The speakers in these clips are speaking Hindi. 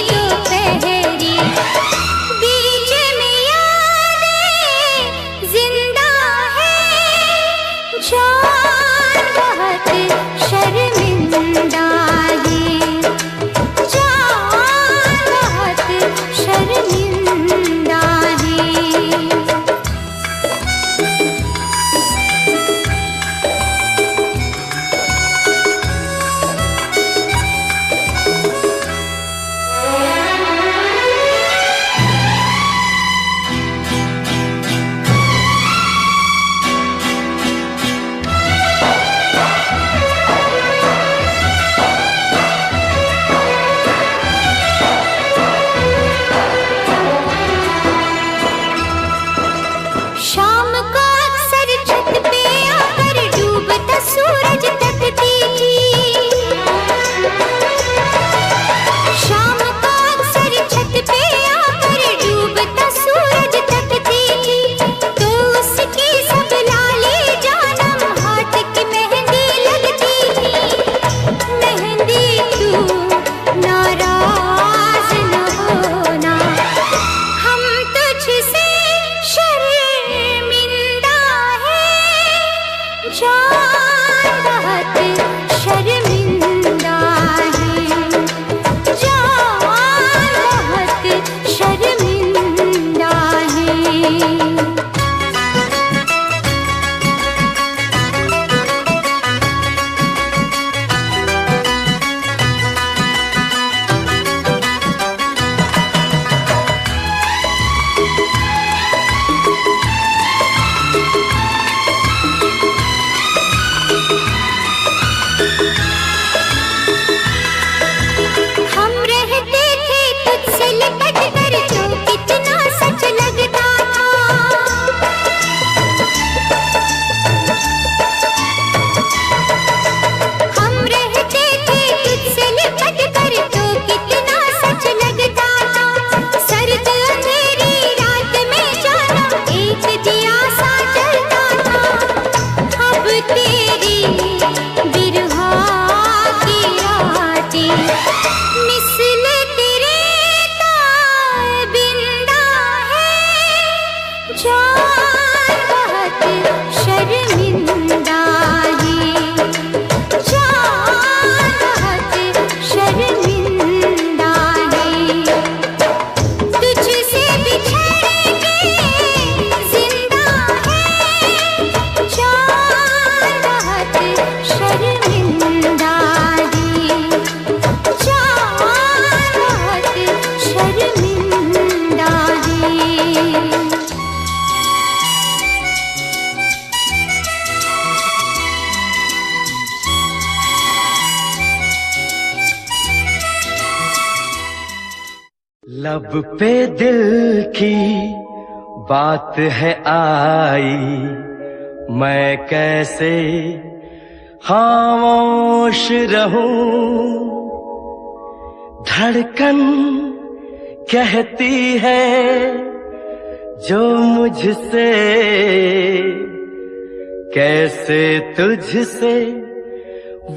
दोपहरी, बीच में यादें जिंदा है, जान बहुत शर्मिंदा है, जान बहुत शर्मिंदा है। शाम को अक्सर छत पे आकर डूबता सूरज तकती थी, शाम को अक्सर छत पे आकर डूबता सूरज तकती थी, तो उसकी सब लाली जानम हाथ की मेहंदी लगती थी। मेहंदी तू नाराज न होना, हम तुझसे शर्मिंदा है, जान बहुत शर्मिंदा है, जान बहुत शर्मिंदा है। हम रहते थे तुझसे लिपट कर तो कितना सच लगता था, हम रहते थे तुझसे लिपट कर तो कितना सच लगता था। सर्द अंधेरी रात में जाना एक दिया सा जलता था, अब तेरी बिरहा की रातें मिसल तेरे ताबिंदा है, जान बहुत शर्मिंदा है, जान बहुत शर्मिंदा है। तुझसे बिछड़ के जिंदा है, जान बहुत शर्मिंदा है, जान बहुत शर्मिंदा है। लब पे दिल की बात है आई, मैं कैसे खामोश रहूं। धड़कन कहती है जो मुझसे, कैसे तुझसे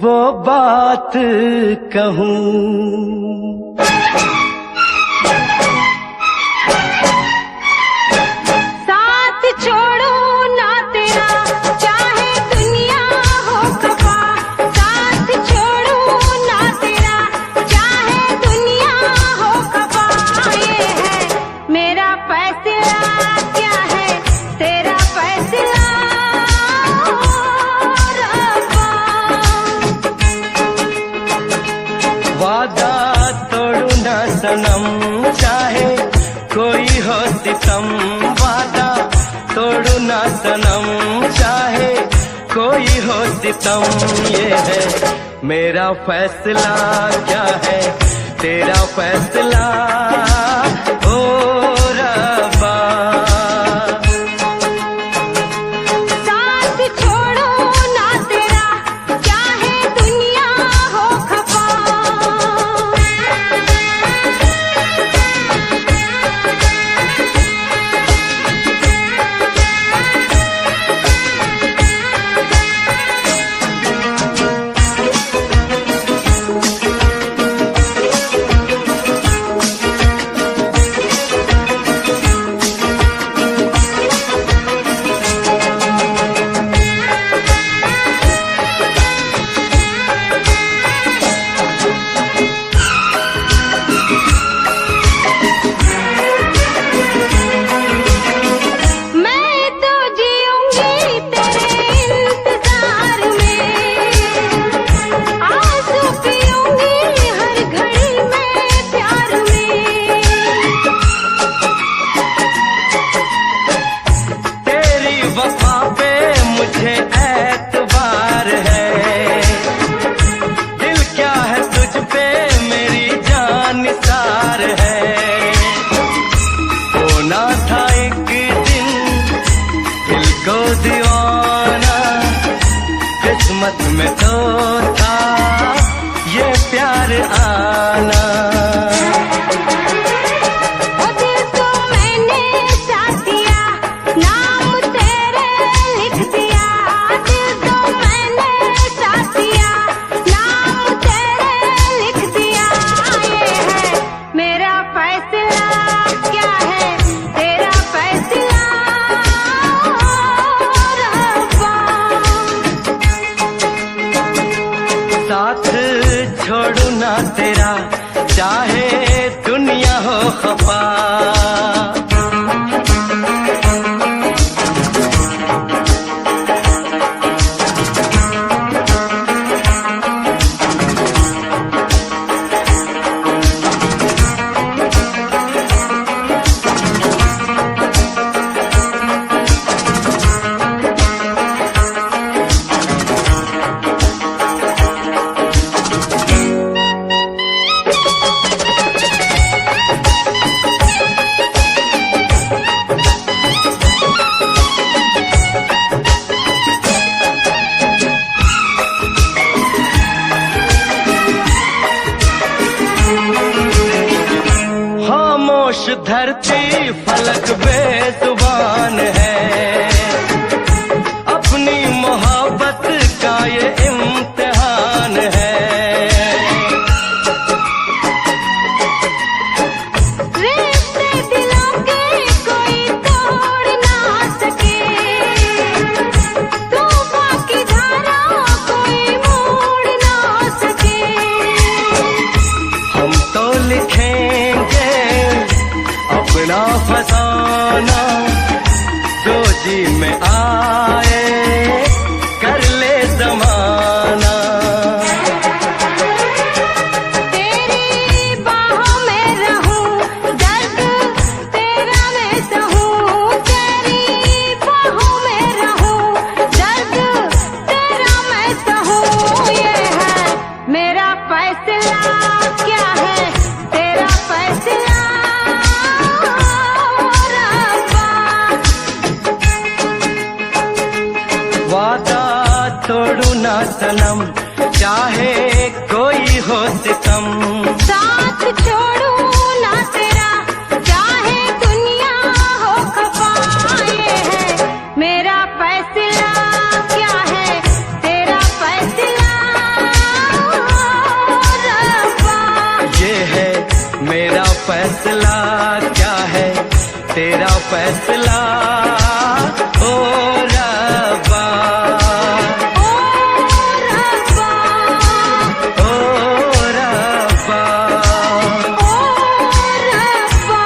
वो बात कहूं। साथ छोड़ो ना तेरा चाहे दुनिया हो खफा, साथ छोड़ो ना तेरा चाहे दुनिया हो खफा। ये है मेरा फैसला, क्या है तेरा फैसला रब्बा। वादा तोड़ू ना सनम चाहे कोई हो सितम, वादा तोड़ू ना सनम चाहे कोई हो सितम। ये है मेरा फैसला, क्या है तेरा फैसला ओ रब्बा। साथ छोड़ो ना तेरा चाहे दुनिया हो खफा। प्यार आना। ओ दिल को मैंने साथ दिया, नाम तेरे लिख दिया। दिल को मैंने साथ दिया, नाम तेरे लिख दिया। ये है मेरा फैसला, क्या है तेरा फैसला रब्बा। साथ छोड़ू ना तेरा, चाहे दुनिया हो खफा। खामोश धरती फलक बेजुबान है, अपनी मोहब्बत का ये इम्तिहान है। रिश्ते दिलों के कोई तोड़ ना सके, तूफान की धारा कोई मोड़ ना सके। हम तो लिखेंगे अपना फसाना, जो जी में आए कर ले जमाना। तेरी बाहों में रहूं, दर्द तेरा मैं सहूं। तेरी बाहों में रहूं, दर्द तेरा मैं सहूं। ये है मेरा फैसला, क्या है तेरा फैसला रब्बा। वादा तोड़ू ना सनम, चाहे कोई हो सितम। साथ छोड़ू ना तेरा, चाहे दुनिया हो खफा। ये है मेरा फैसला, क्या है तेरा फैसला रब्बा। ये है मेरा फैसला, क्या है तेरा फैसला ओ रब्बा। ओ रब्बा, ओ रब्बा। ओ रब्बा।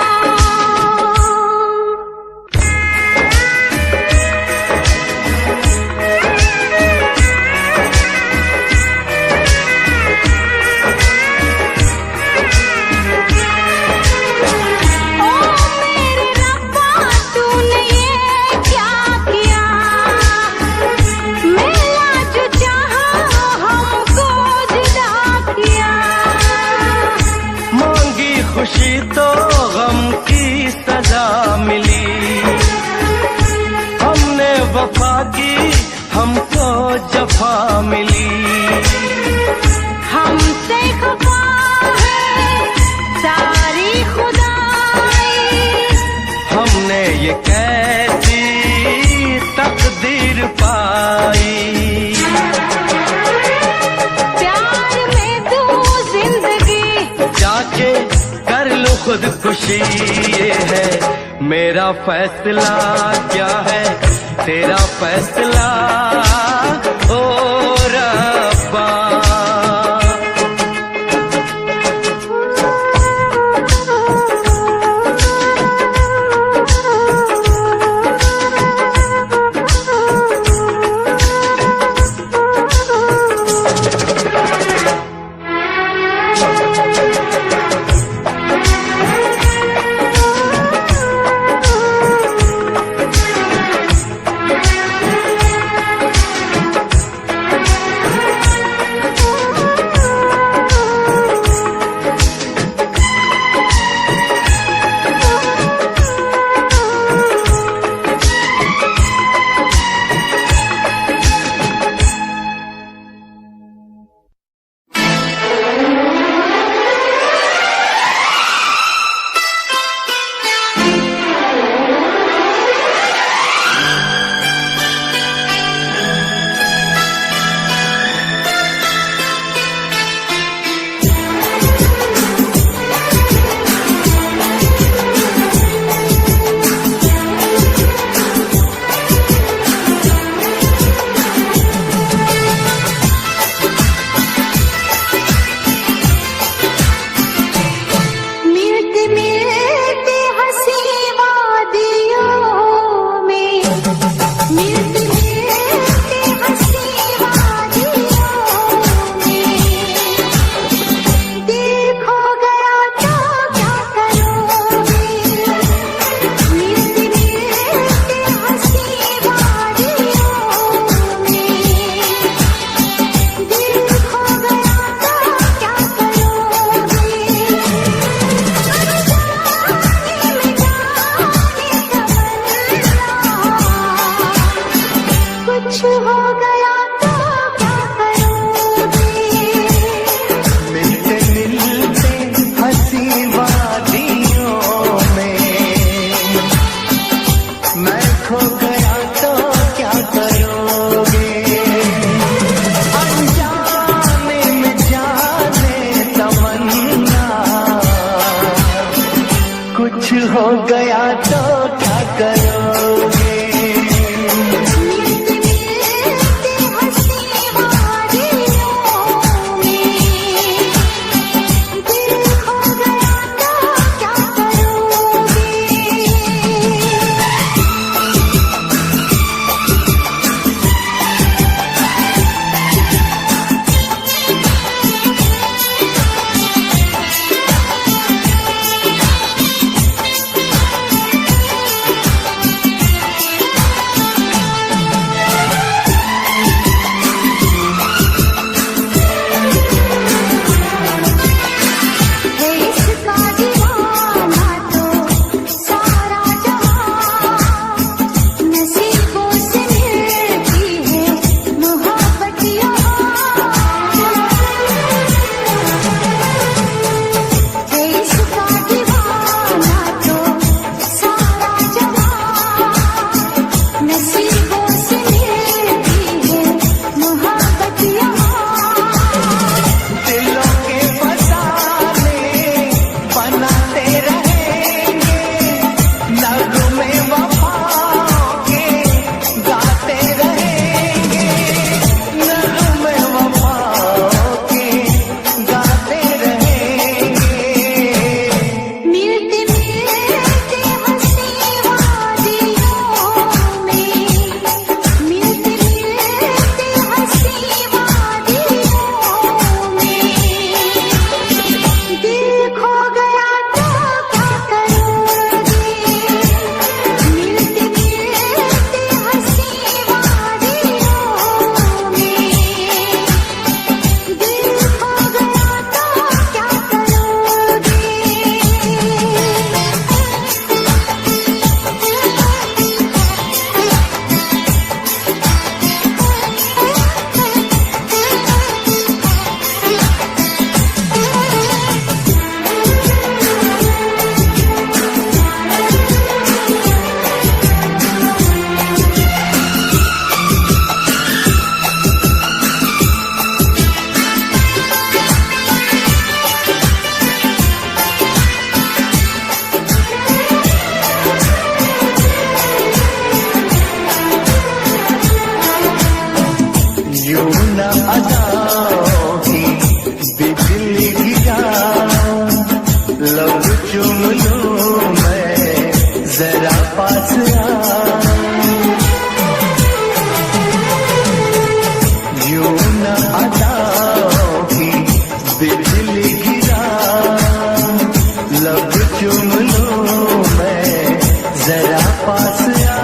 ओ मेरे रब्बा, तूने ये क्या किया। मेरा जो चाहा हमको जुदा किया। मांगी खुशी तो गम की सजा मिली, हमने वफा की हमको जफा मिली। हमसे खफा है सारी खुदाई। हमने ये कैसी तकदीर पाई। प्यार में तू जिंदगी, जाके कर लो खुदकुशी। ये है मेरा फैसला, क्या है तेरा फैसला ओ रब्बा। बिजली गिरा लब चुम लूं मैं जरा पास आ।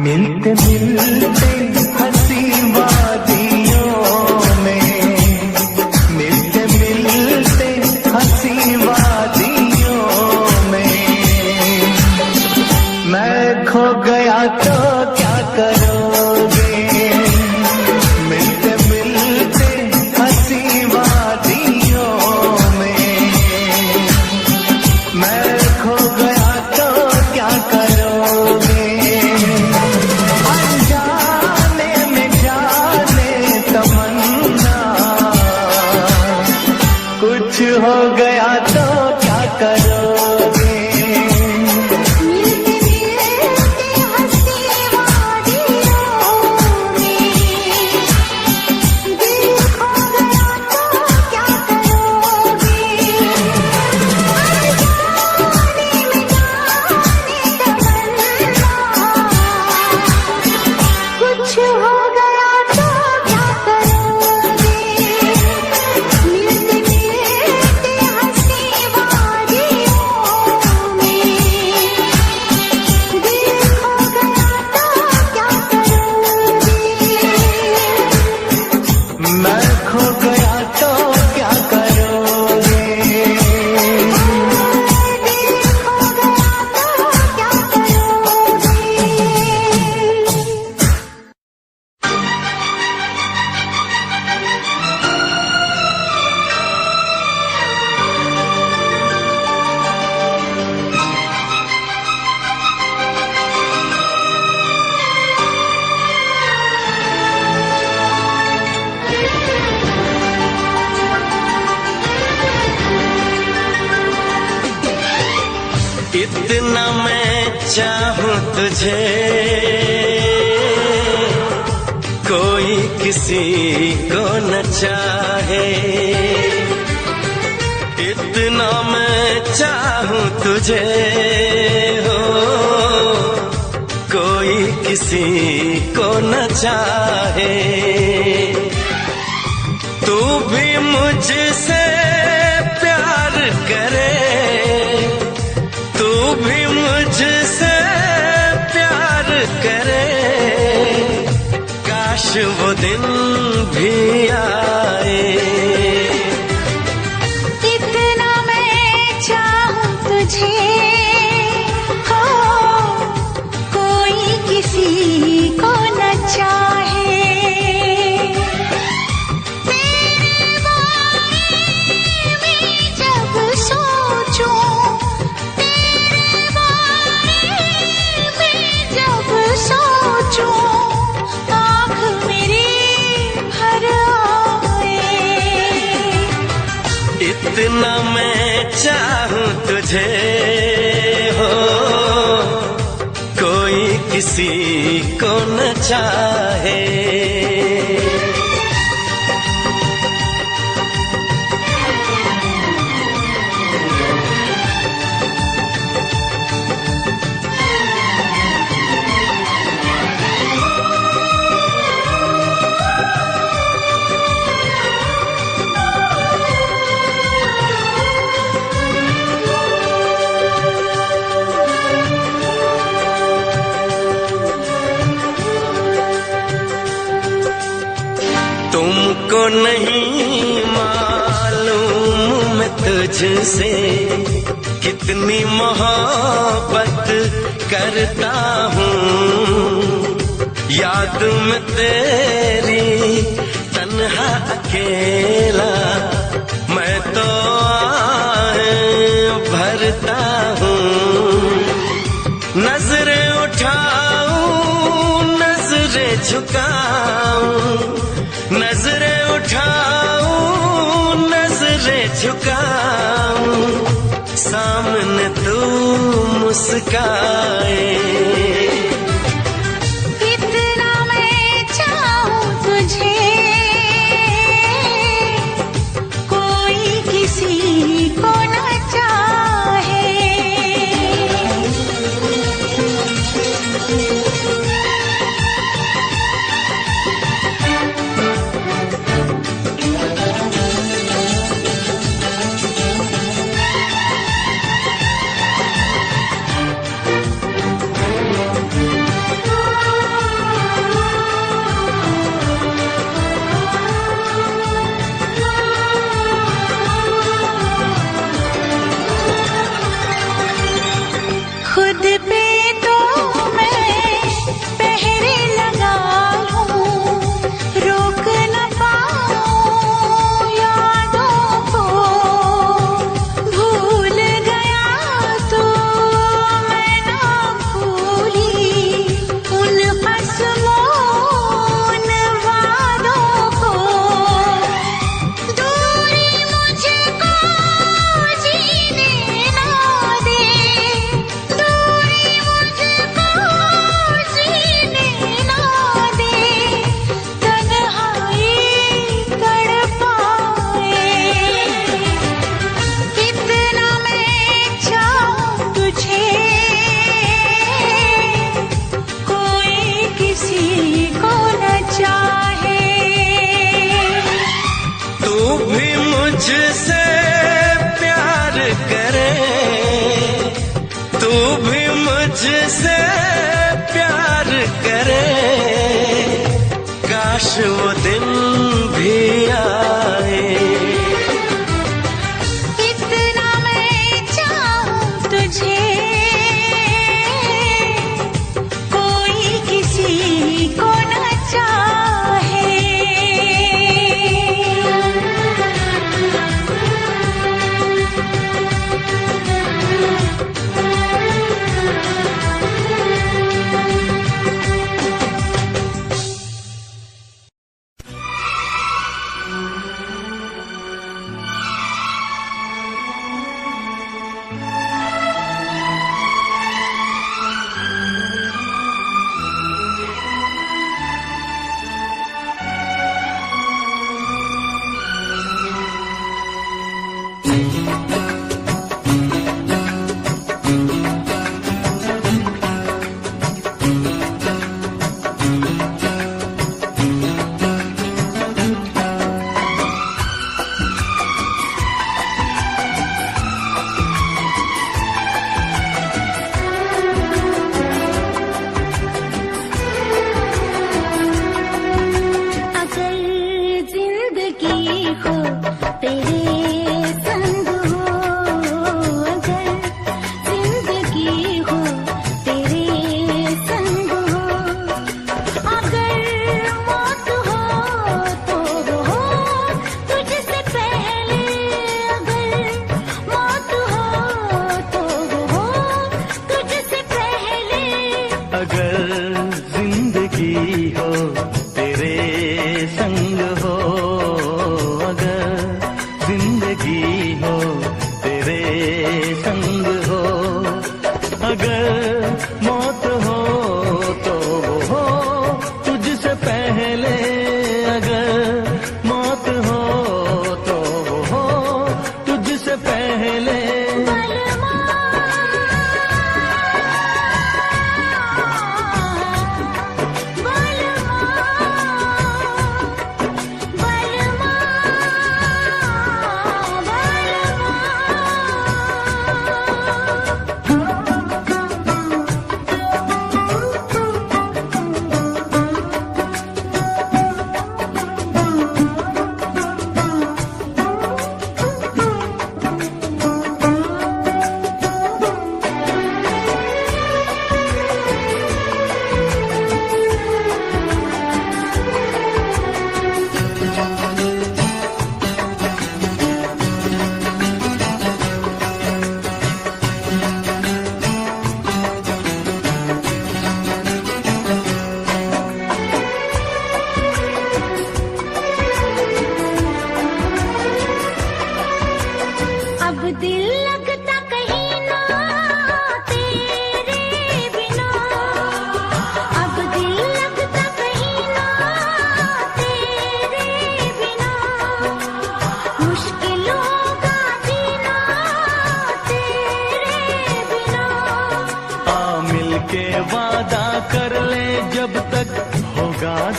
मिलते मिलते हंसी वादियों में, मिलते मिलते हंसी वादियों में, मैं खो गया तो क्या करोगे? मिलते मिलते हंसी वादियों में, मैं खो गया तो क्या करोगे? कुछ हो गया तो क्या करोगे? मिलते मिलते हंसी वादियों में, दिल खो गया तो क्या करोगे? अनजाने में जाने तमन्ना, कुछ हो गया तो क्या करोगे? मिलते मिलते हंसी वादियों में, दिल खो गया तो क्या करोगे? मैं खो गया तो क्या करोगे? दिल खो गया तो क्या करोगे? इतना मैं चाहूं तुझे, कोई किसी को न चाहे। इतना मैं चाहूं तुझे हो, कोई किसी को न चाहे। तू भी मुझसे प्यार करे, तू भी मुझसे प्यार करे, काश वो दिन भी आए। इतना मैं चाहूं तुझे हो, कोई किसी को न चाहे। तेरे बारे में जब सोचूं, तेरे बारे में जब सोचूं, आँख मेरी भर आए। इतना मैं चाहूं तुझे हो, कोई किसी को न चाहे। तुमको नहीं मालूम मैं तुझसे कितनी मोहब्बत करता हूँ। याद में तेरी तन्हा अकेला मैं तो आहें भरता हूँ। नजरें उठाऊं नजरें झुकाऊं, नजरें उठाऊं नजरें झुकाऊं, सामने तू मुस्काए। इतना मैं चाहूं मुझसे प्यार करे, तू भी मुझसे प्यार करे, काश वो दिन भी आए। इतना मैं चाहूं तुझे, कोई किसी को न चाहे।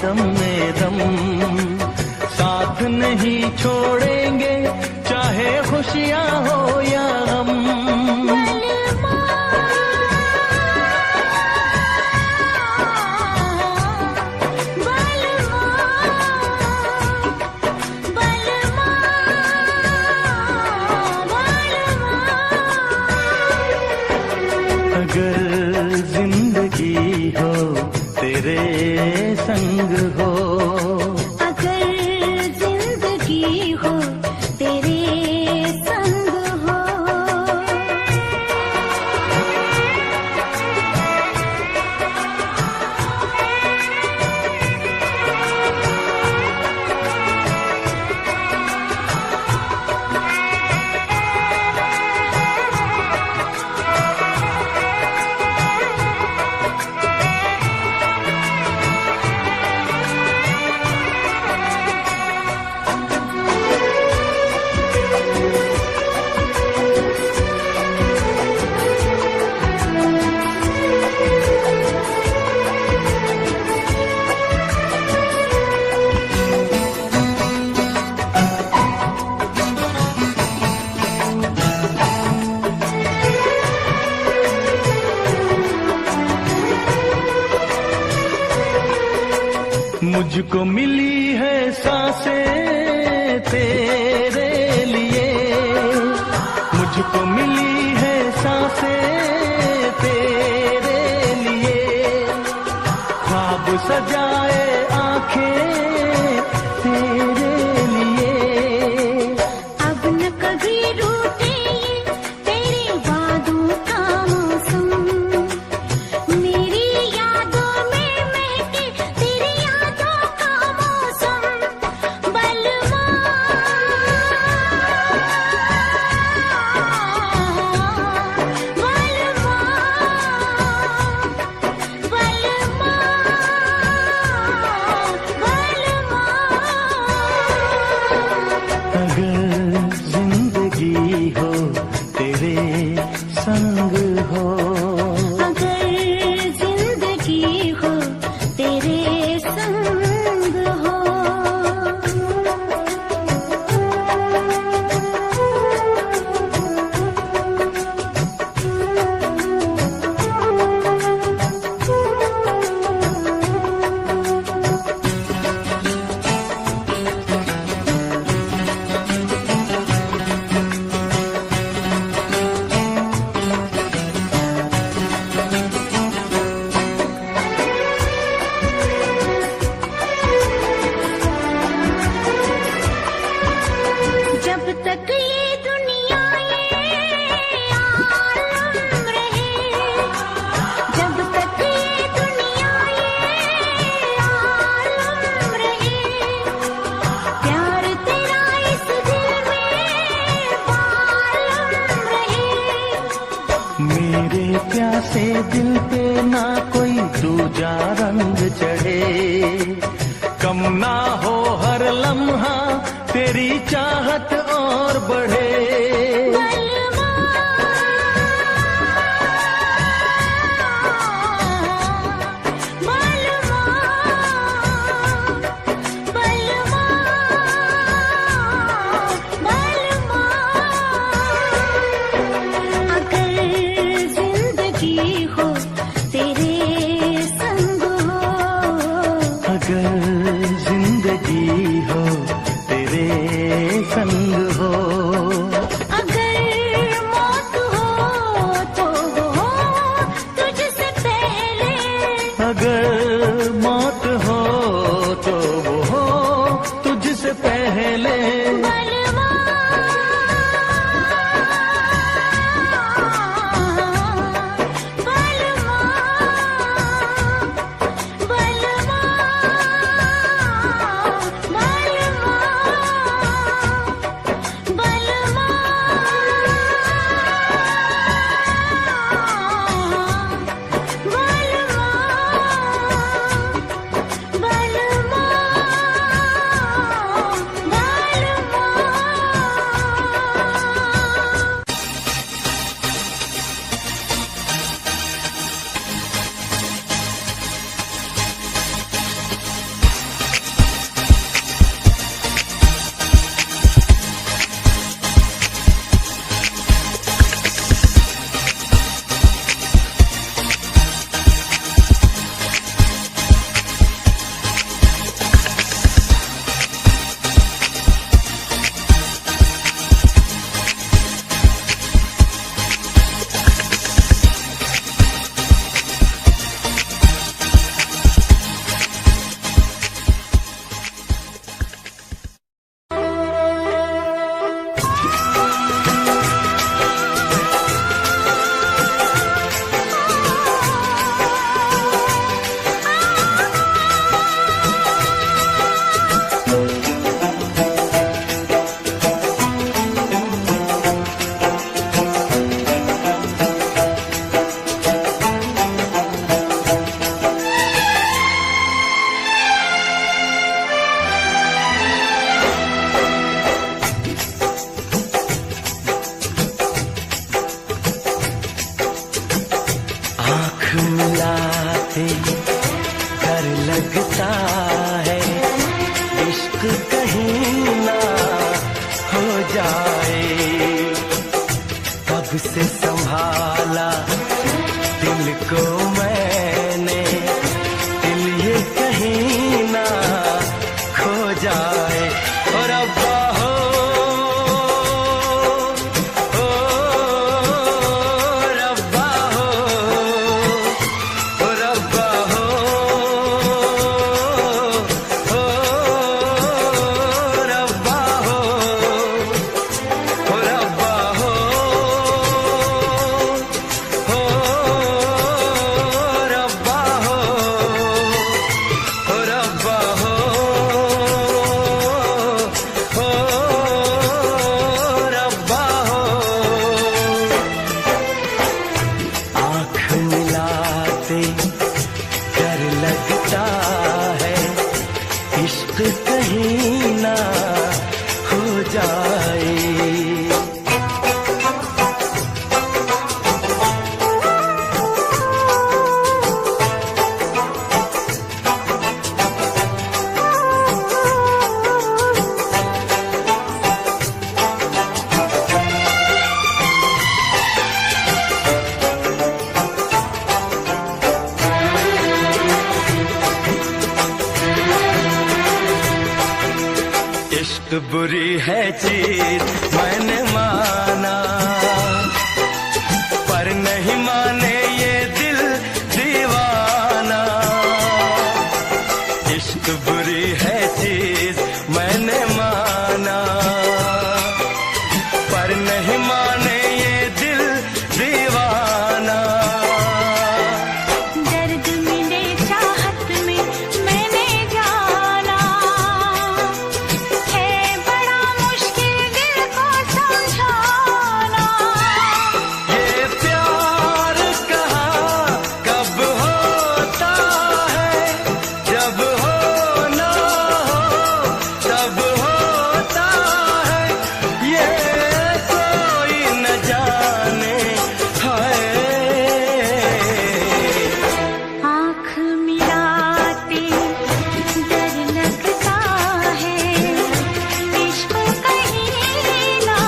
दम में दम साथ नहीं छोड़ेंगे, चाहे खुशियाँ हो या गम। अगर जिंदगी हो तेरे संग हो, अगर जिंदगी हो तेरे संग सांसें तेरे लिए, मुझको मिली है सांसें तेरे लिए, ख्वाब सजाए आंखें तेरे लिए। अब न कभी रूठे तेरे वादों का मौसम, मेरी यादों में महके तेरी यादों का मौसम। बलवा प्यासे दिल पे ना कोई दूजा रंग चढ़े, कम ना हो हर लम्हा तेरी चाहत और बढ़े। अगर मौत हो तो वो हो तुझसे पहले। मिलाते डर लगता है इश्क कहीं ना हो जाए। कब से संभाला दिल को मैंने, दिल ये कहीं ना खो जाए। जाए। ओ रब्बा हो, ओ रब्बा हो, ओ रब्बा हो, ओ रब्बा हो, ओ रब्बा हो, ओ रब्बा हो, ओ रब्बा हो, ओ रब्बा हो। आँख मिलाते डर लगता है, इश्क कहीं ना हो जाए। इश्क बुरी है चीज मैंने माना, पर नहीं माने ये दिल दीवाना। इश्क बुरी है चीज मैंने माना, पर नहीं माने ये दिल दीवाना। दर्द मिले चाहत में मैंने जाना, है बड़ा मुश्किल दिल को समझाना। ये प्यार कहाँ कब होता है, जब होना हो तब होता है। ये कोई न जाने हाय। आँख मिलाते डर लगता है, इश्क कहीं ना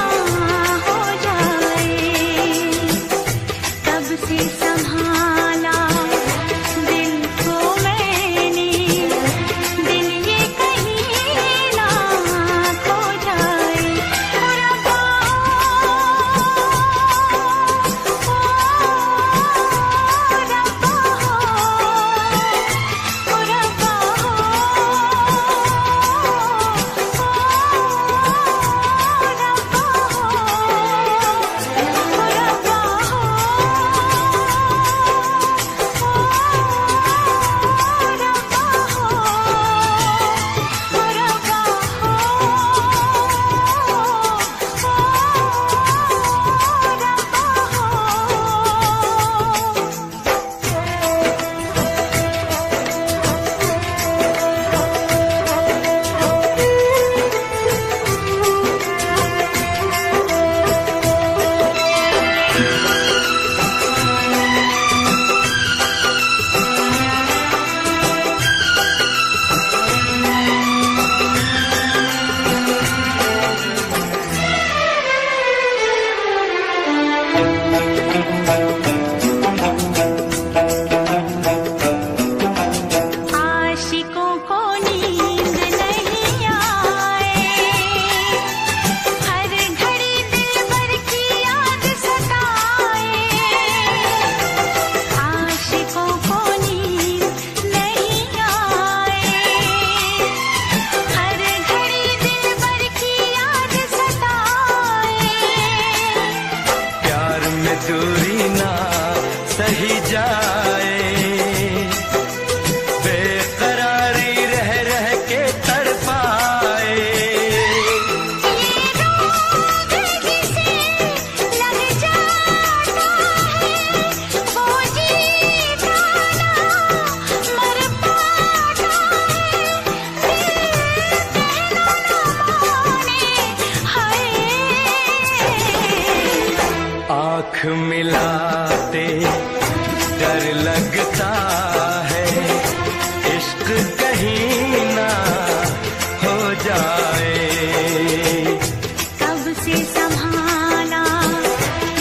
हो जाए। तब से संभाला दिल को मैंने, दिल ये कहीं ना खो जाए। ओ रब्बा हो, ओ रब्बा हो, ओ रब्बा हो, आशिकों को नींद नहीं आए, हर घड़ी दिल भर की याद सताए। आशिकों को नींद नहीं आए, हर घड़ी दिल भर की याद सताए। प्यार में दूरी ना सही जाए, बेकरारी रह रह के तड़पाए। जिसे लग जाता है वो जीता ना मर पाता है। दिल कहना ना माने हाय। आँख मिलाते डर लगता है, इश्क कहीं ना हो जाए। कब से संभाला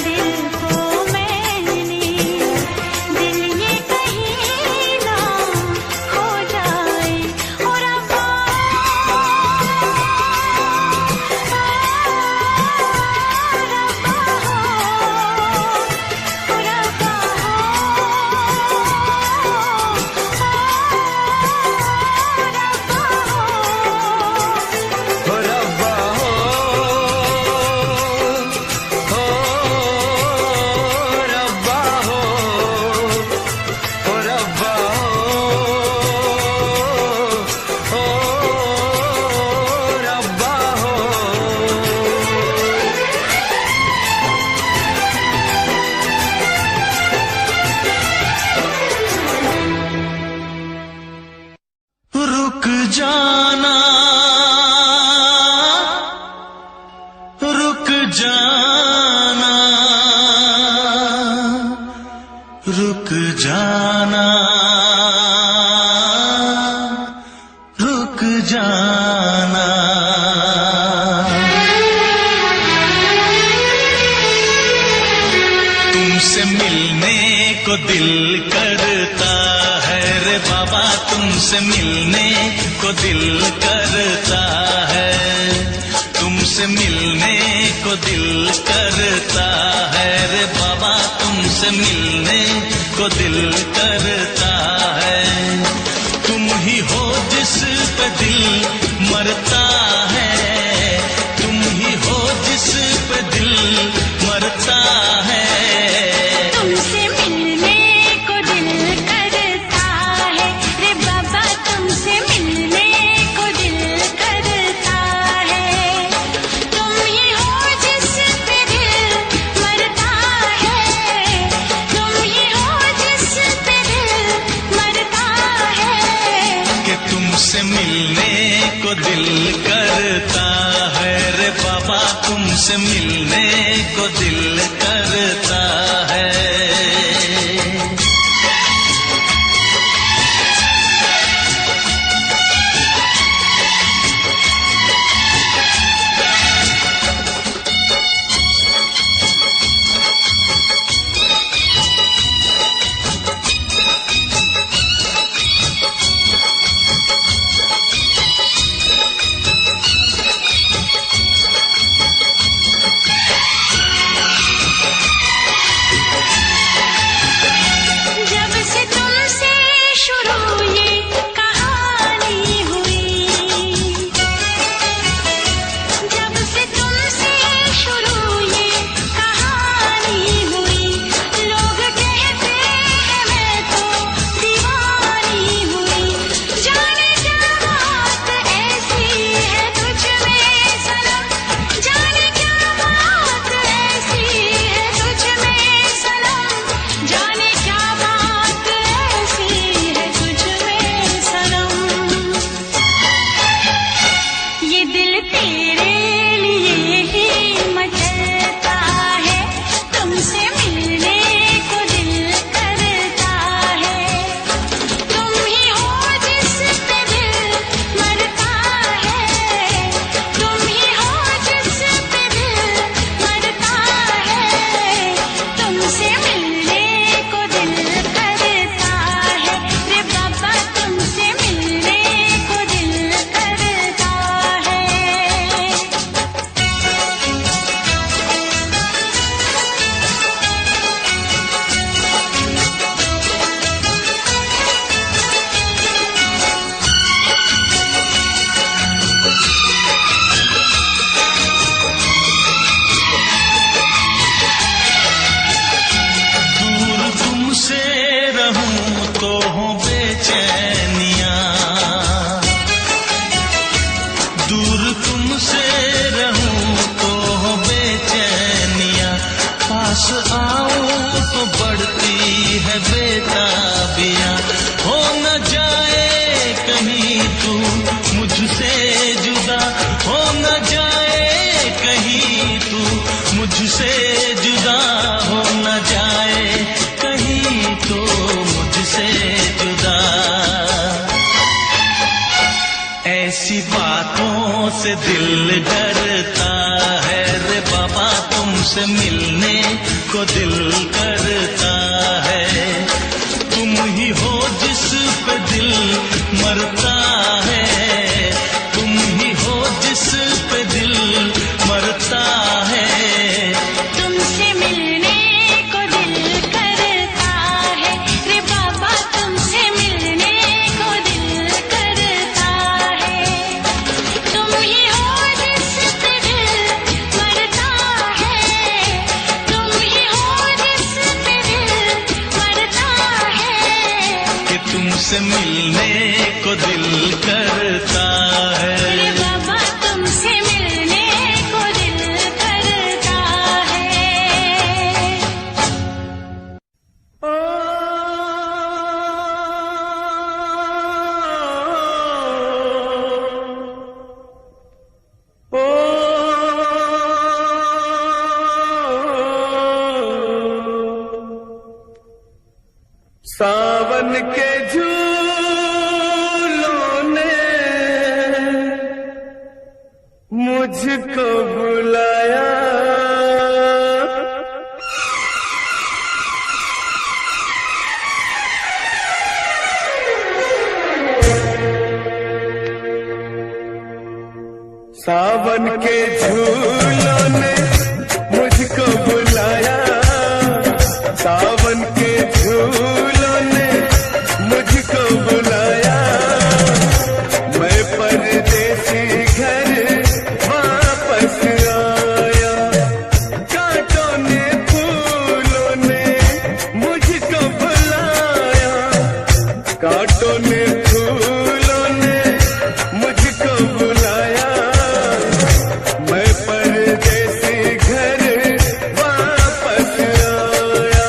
दिल को मैंने, दिल ये कहीं ना खो जाए। ओ रब्बा तुमसे मिलने को दिल करता है, तुमसे मिलने को दिल करता है रे बाबा, तुमसे मिलने को दिल करता है। तुम ही हो जिस पे दिल मरता है, तुम ही हो जिस पे दिल मरता है। तुमसे मिलने को दिल करता है रे बाबा, तुमसे मिलने को दिल करता है। तुम ही हो जिस पे दिल मरता है, तुम ही हो जिस पे दिल मरता है। कि तुमसे मिलने को दिल करता है रे बाबा, तुमसे मिलने को दिल करता है। जब से तुमसे शुरू ये कहानी हुई, जब से तुमसे शुरू ये कहानी हुई, लोग कहते हैं मैं तो दीवानी हुई। जाने क्या बात ऐसी है तुझ में सनम, जाने क्या बात ऐसी है तुझ में सनम, जाने क्या बात ऐसी है तुझ में सनम। ये दिल तेरे लिए ही मचलता है, तुमसे मिलने को दिल करता है। तुम ही हो जिस पे दिल मरता है, तुम ही हो जिस पे दिल मरता है। तुमसे मिलने को दिल करता है रे बाबा, तुमसे मिलने को दिल करता है। दूर तुमसे रहूं तो हो बेचैनियां, दूर तुमसे रहूं तो हो बेचैनियां, पास आऊं तो बढ़ती है बेताबियां। हो न जाए कहीं तू मुझसे जुदा, हो न जाए कहीं तू मुझसे जुदा, हो न जाए कहीं तो मुझसे जुदा। ऐसी बातों से दिल डरता है रे बाबा, तुमसे मिलने को दिल करता है। तुम ही हो जिस पे दिल मरता है, तुम ही हो जिस पे दिल मरता है। तुमसे मिलने को दिल करता है रे बाबा, तुमसे मिलने को दिल करता है। तुम ही हो जिस पे दिल मरता है, तुम ही हो जिस पे दिल मरता है। कि तुमसे मिलने को दिल करता है। रे बाबा, तुमसे मिलने को दिल करता है। सावन के झूलों ने मुझको बुलाया, सावन के झूलों ने मुझको बुलाया, सावन के झूलों ने मुझको बुलाया। मैं परदेसी घर वापस आया, कांटों ने फूलों ने मुझको बुलाया, कांटों ने फूलों ने मुझको बुलाया। मैं परदेसी घर वापस आया।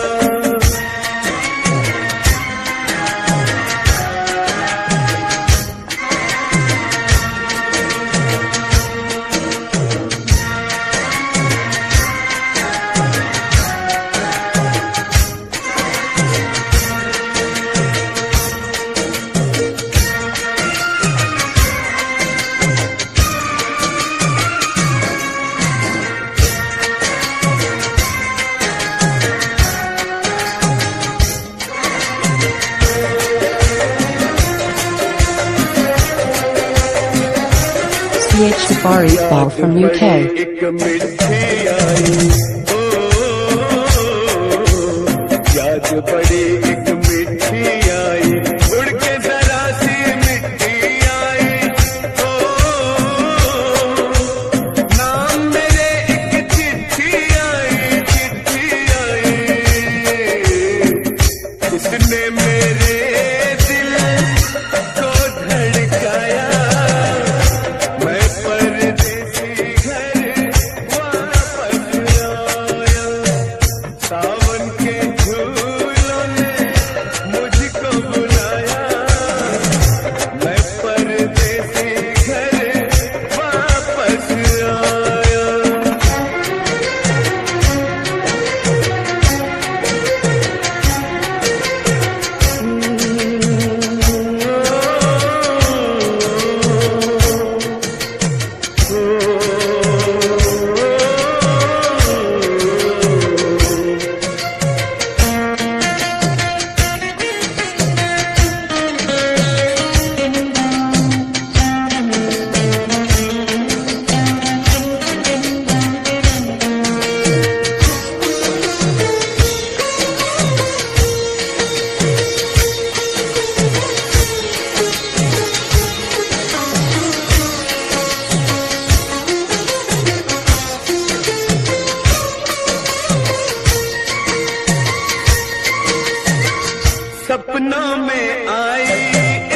CH Safari Ball from UK. एक मिठी आई, याद बड़ी एक मिठी आई, उड़ के जरा सी मिट्टी आई। नाम मेरे एक चिट्ठी आई, चिट्ठी आई, किसने मेरे दिल को धड़काया। मैं परदेसी घर वापस आया, सावन के झूलों ने मुझको बुलाया। मैं परदेसी घर वापस आया। सपनों में आई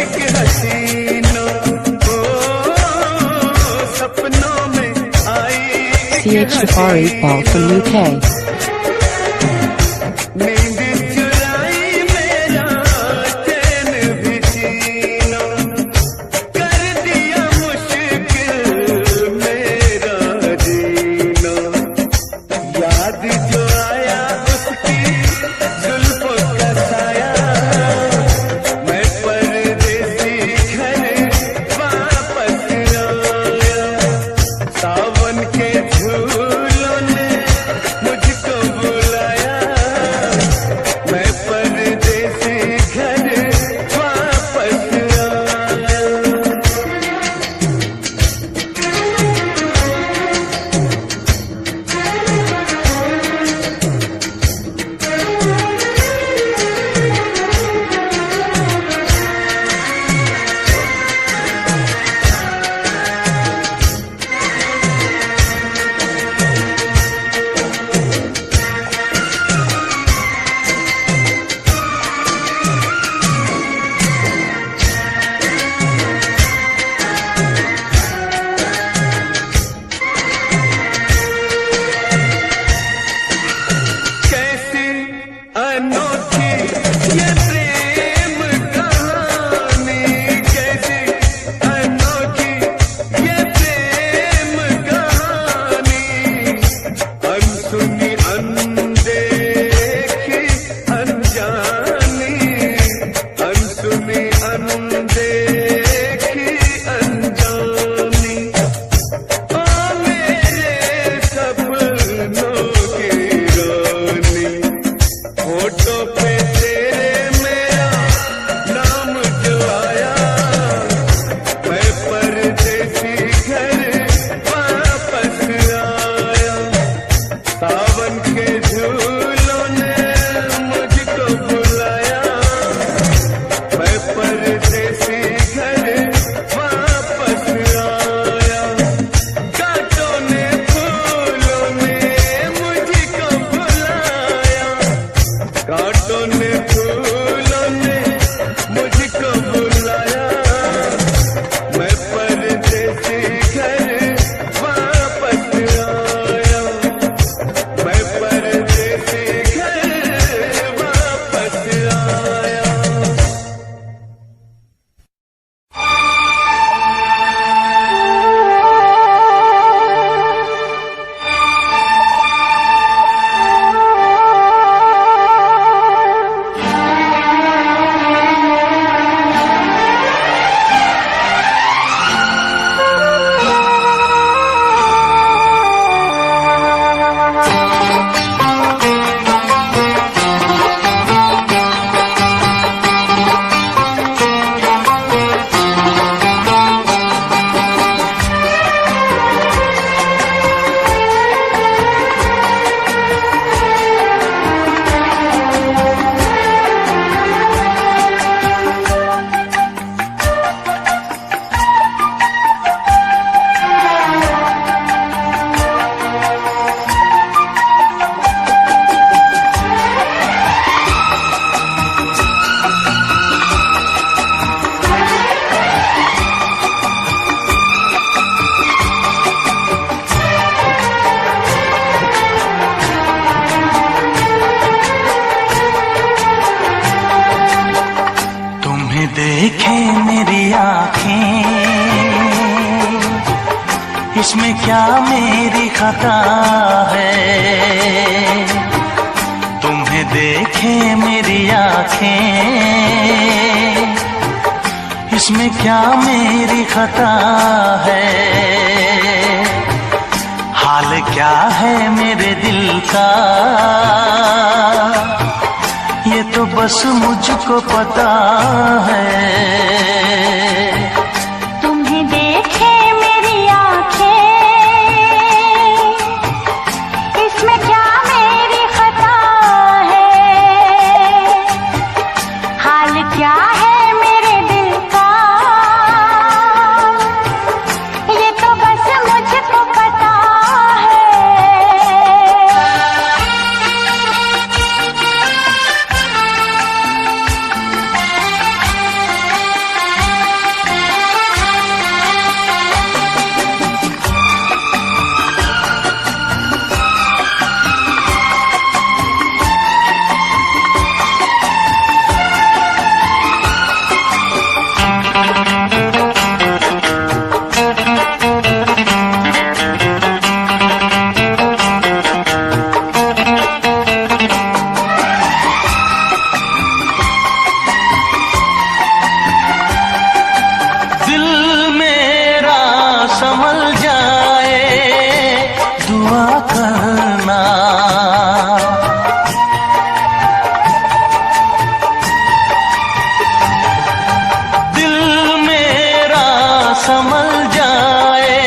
एक हसीना, सपनों में आई एक CH Safari Ball from UK. नींद चुराई मेरा चैन भी जीना, कर दिया मुश्किल मेरा जीना। याद जो आया उसकी जुल्फों का साया। मैं परदेसी घर वापस आया, सावन के झूलों ने मुझको इसमें क्या मेरी खता है, तुम्हें देखे मेरी आँखें, इसमें क्या मेरी खता है, हाल क्या है मेरे दिल का, ये तो बस मुझको पता है। तुम्हें देखे मेरी आँखें, इसमें क्या मेरी खता है, हाल क्या है मेरे दिल का, ये तो बस मुझको पता है। संभल जाए दुआ करना, दिल मेरा संभल जाए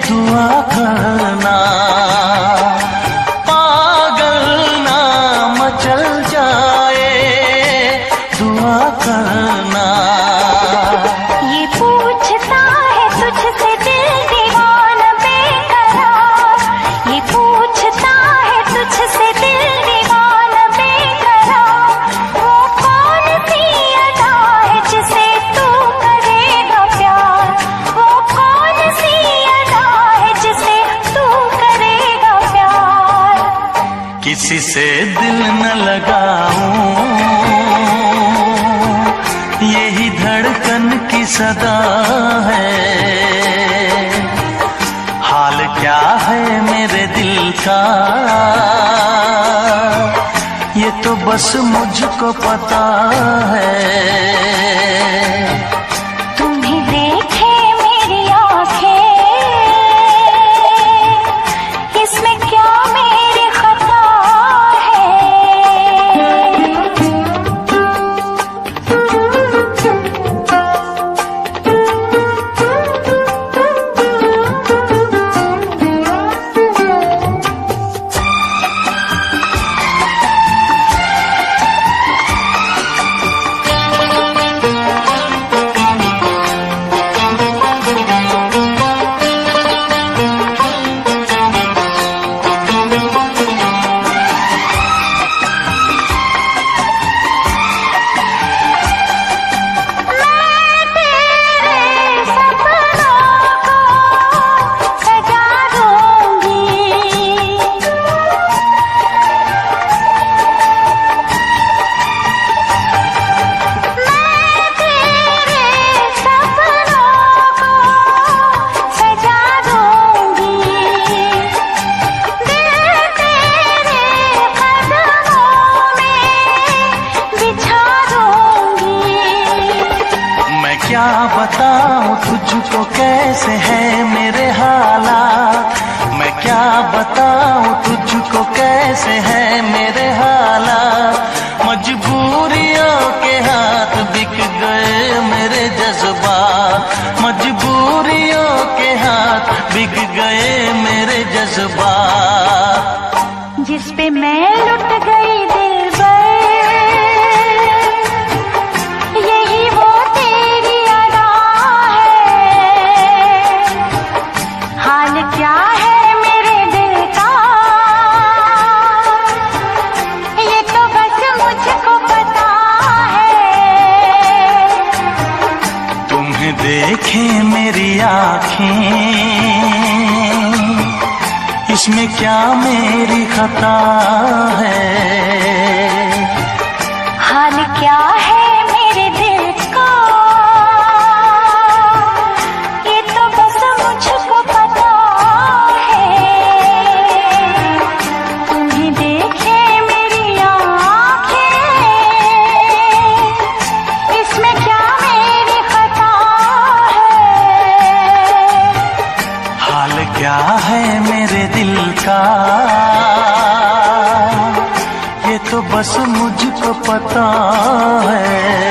दुआ करना, पागल ना मचल जाए दुआ करना। ये पूछता है तुझसे दिल दीवाना बेकरार, ये पूछता है तुझसे दिल दीवाना बेकरार, वो कौन सी अदा है जिसे तू करेगा प्यार, वो कौन सी अदा है जिसे तू करेगा प्यार। किसी से दिल न लगाऊं, यही धड़कन की सदा है, हाल क्या है मेरे दिल का, ये तो बस मुझको पता है। तुम्हें देखे मेरी आँखें, इसमें क्या मेरी खता है। क्या बताऊं तुझको कैसे है मेरे हालात, मैं क्या बताऊं तुझको कैसे है मेरे हालात, मजबूरियों के हाथ बिक गए मेरे जज्बात, मजबूरियों के हाथ बिक गए मेरे जज्बात। जिस पे मैं लुट गई दिलबर, यही वो तेरी अदा है, हाल क्या है मेरे दिल का, ये तो बस मुझको पता है। तुम्हें देखे मेरी आँखें, इसमें क्या मेरी खता है, हाल क्या है मेरे दिल का, ये तो बस मुझको क्या है मेरे दिल का ये तो बस मुझको पता है।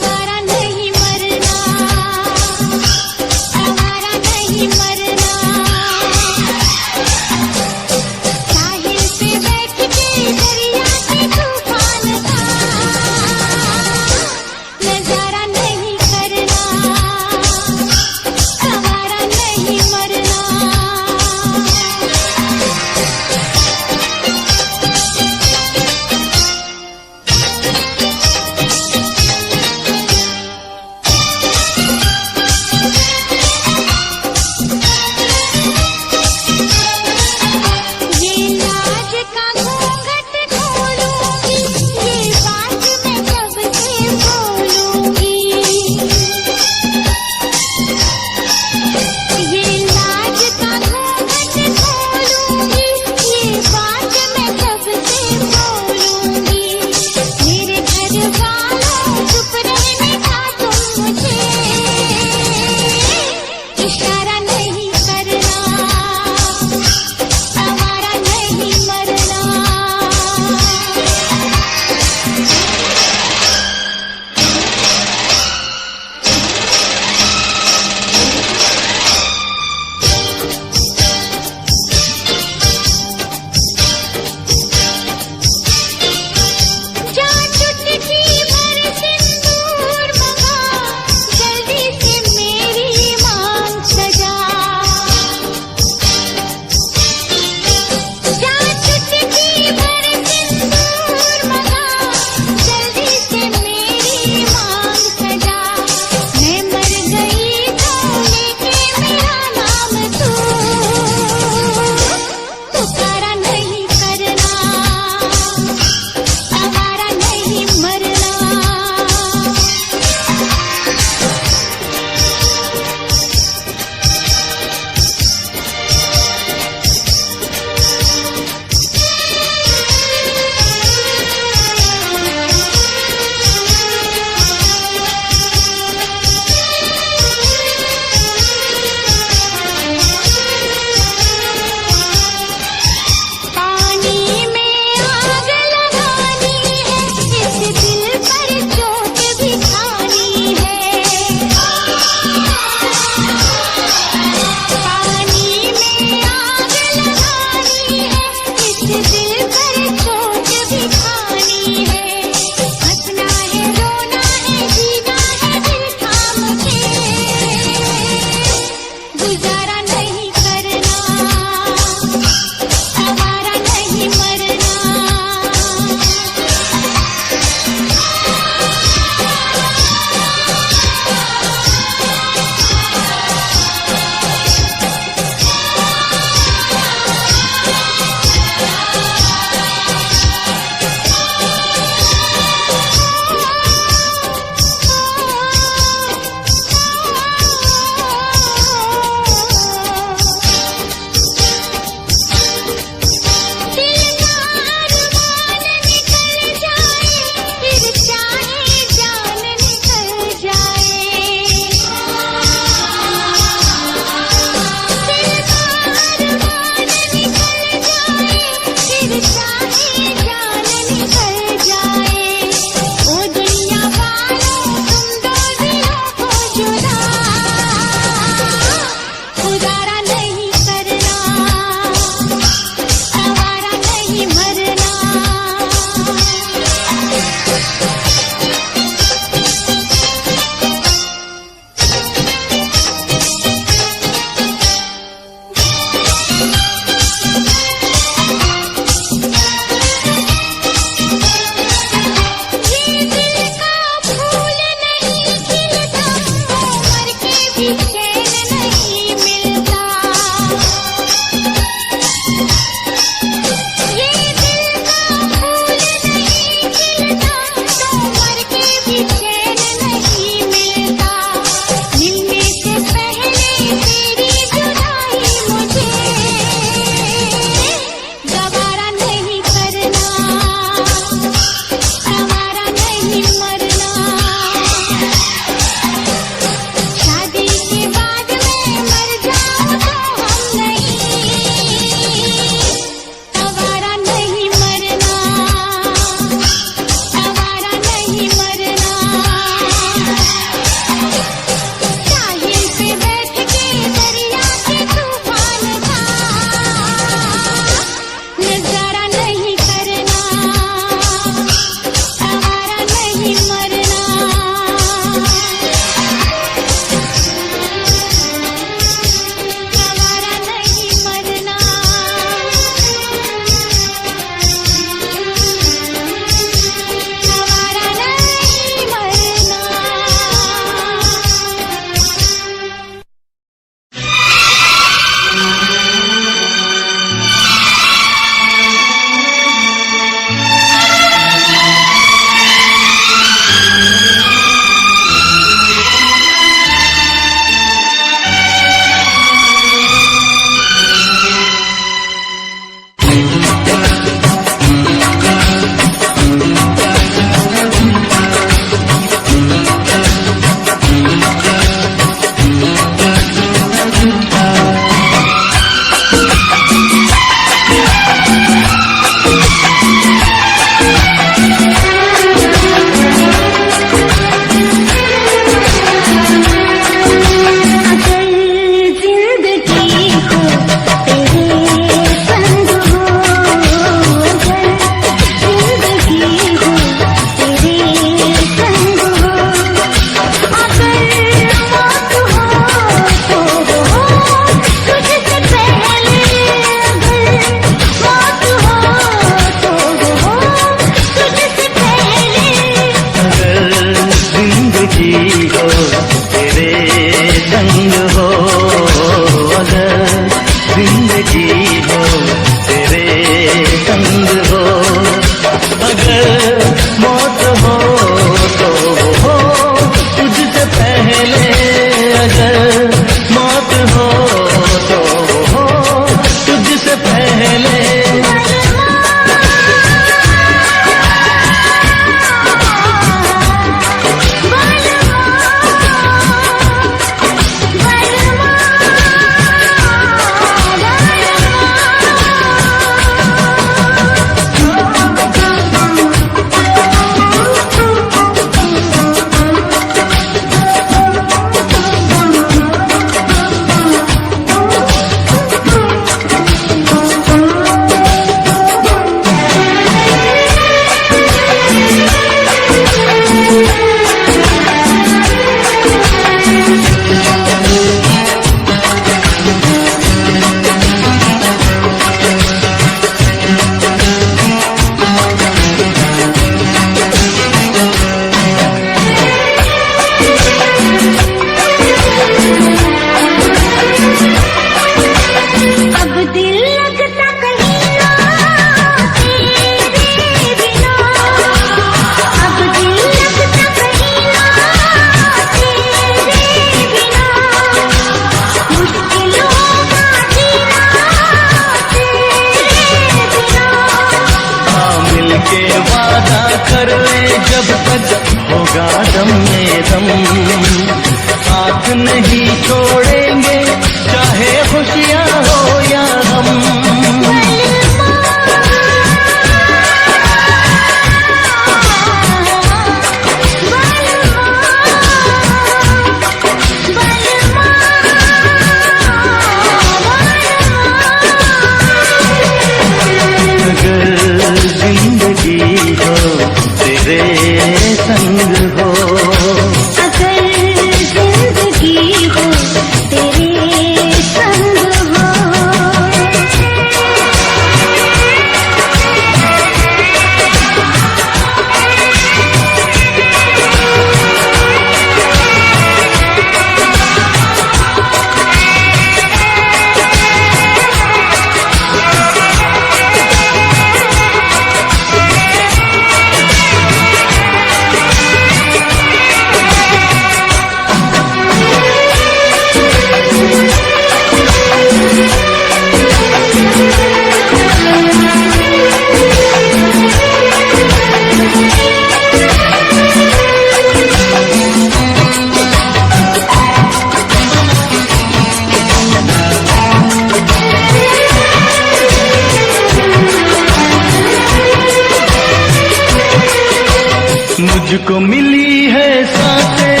मुझको मिली है सांसें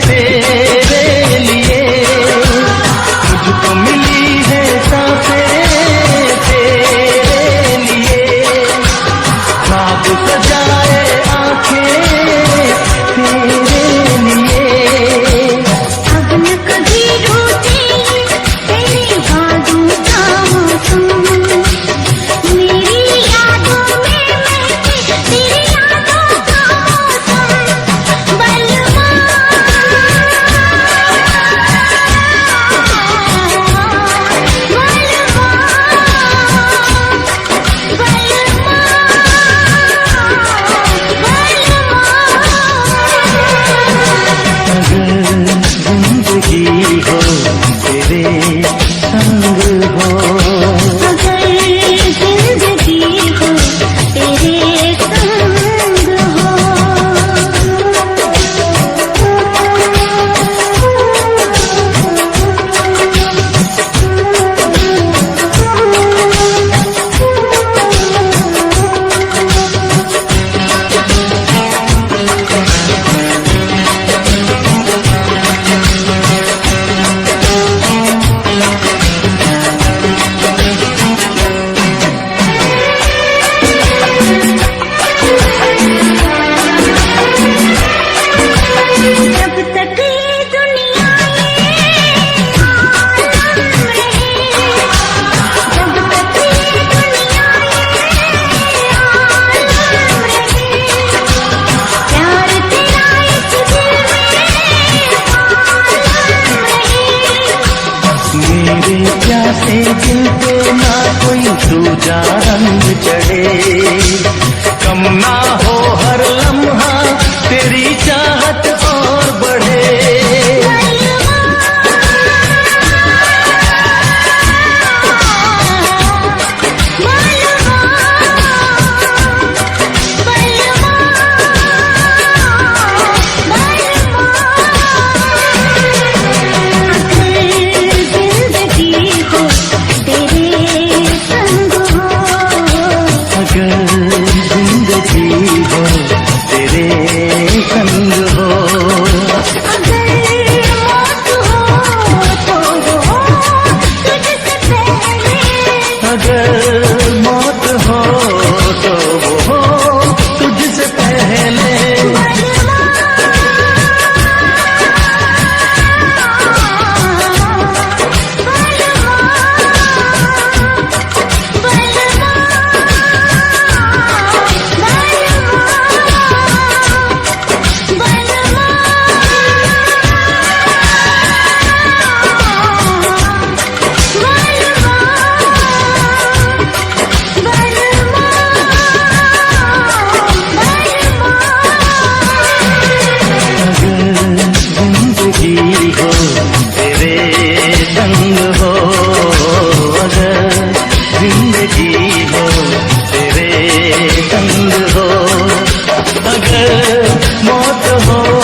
तेरे लिए, मुझको मिली है सांसें तेरे लिए, ख्वाब सजाए आंखें तेरे लिए। अब न कभी रूठेंगे तेरी बातों का मौसम, मेरी यादों में महके तेरी यादों का मौसम। बलवा जिंदगी हो तेरे संग हो, अगर जिंदगी हो तेरे संग हो। जब तक ये दुनिया ये आलम रहे, जब तक ये दुनिया ये आलम रहे, प्यार तेरा इस दिल में आलम रहे। मेरे प्यासे दिल पे ना कोई दूजा रंग चढ़े, कम ना हो हर लम्हा तेरी चाहत और बढ़े। जिंदगी हो तेरे संग हो, अगर जिंदगी हो तेरे संग हो, अगर मौत हो तो वो तुझसे पहले। अगर मौत हो